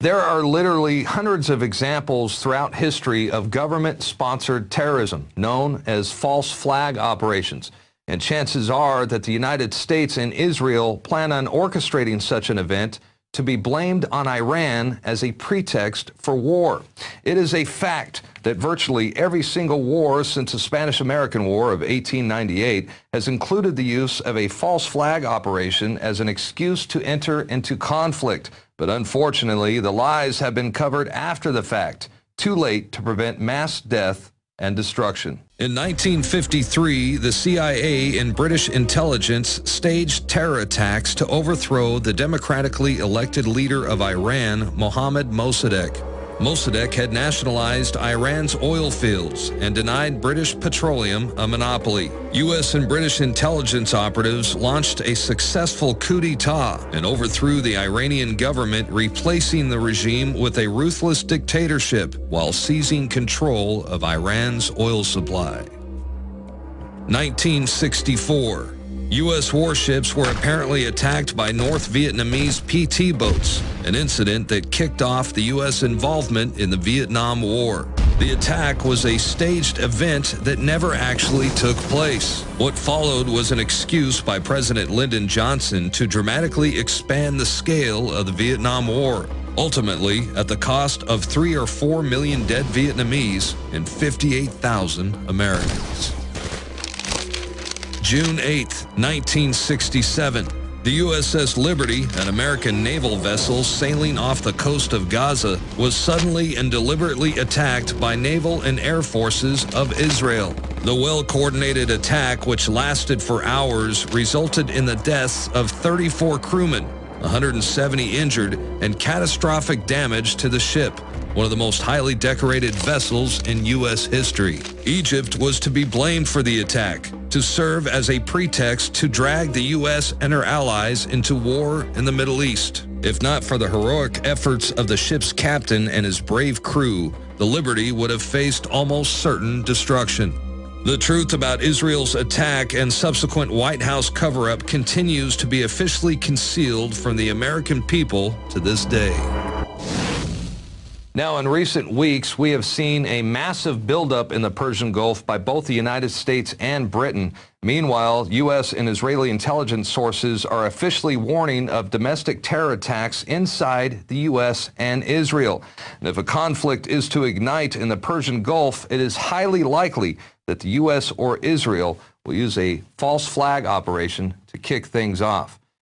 There are literally hundreds of examples throughout history of government-sponsored terrorism, known as false flag operations. And chances are that the United States and Israel plan on orchestrating such an event to be blamed on Iran as a pretext for war. It is a fact that virtually every single war since the Spanish-American War of 1898 has included the use of a false flag operation as an excuse to enter into conflict. But unfortunately, the lies have been covered after the fact, too late to prevent mass death and destruction. In 1953, the CIA and British intelligence staged terror attacks to overthrow the democratically elected leader of Iran, Mohammad Mossadegh. Mossadegh had nationalized Iran's oil fields and denied British petroleum a monopoly. U.S. and British intelligence operatives launched a successful coup d'etat and overthrew the Iranian government, replacing the regime with a ruthless dictatorship while seizing control of Iran's oil supply. 1964. U.S. warships were apparently attacked by North Vietnamese PT boats, an incident that kicked off the U.S. involvement in the Vietnam War. The attack was a staged event that never actually took place. What followed was an excuse by President Lyndon Johnson to dramatically expand the scale of the Vietnam War, ultimately at the cost of 3 or 4 million dead Vietnamese and 58,000 Americans. June 8, 1967, the USS Liberty, an American naval vessel sailing off the coast of Gaza, was suddenly and deliberately attacked by naval and air forces of Israel. The well-coordinated attack, which lasted for hours, resulted in the deaths of 34 crewmen, 170 injured, and catastrophic damage to the ship, one of the most highly decorated vessels in U.S. history. Egypt was to be blamed for the attack, to serve as a pretext to drag the U.S. and her allies into war in the Middle East. If not for the heroic efforts of the ship's captain and his brave crew, the Liberty would have faced almost certain destruction. The truth about Israel's attack and subsequent White House cover-up continues to be officially concealed from the American people to this day. Now, in recent weeks, we have seen a massive buildup in the Persian Gulf by both the United States and Britain. Meanwhile, U.S. and Israeli intelligence sources are officially warning of domestic terror attacks inside the U.S. and Israel. And if a conflict is to ignite in the Persian Gulf, it is highly likely that the U.S. or Israel will use a false flag operation to kick things off.